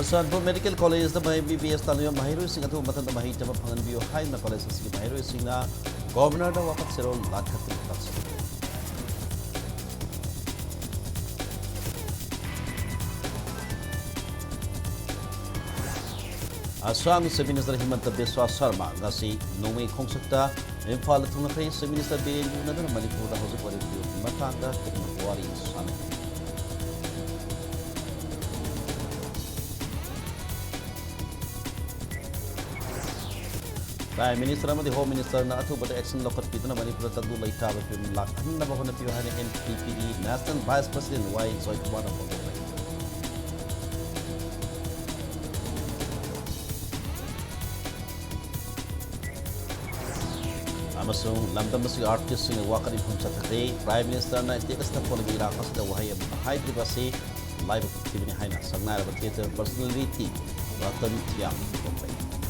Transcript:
Sanpur Medical College the BBS Talio Mahiru Sing at Matan the Mahita Panganbio High the College of Mahiru Singa, Governor of Wapatsero, Lakat. Aswang Sub Minister Himanta Biswa Sarma, Nasi, Nome Kongsakta, Impala Tunapay, Sub Minister B. Another Manipur, the House of Review, Matanga, Wari, San. Prime Minister and the Home Minister Natu, but action local Pitana Manipur Tadu Laita, Lak, Nabahana Piohana, NPPE, National Vice President, why it's like one of them. Amasung lamdam si artist sing wakari phum chathake Prime Minister na status na pon gira kas da wahai hai privasi live activity haina sangnara theater personality ratan yang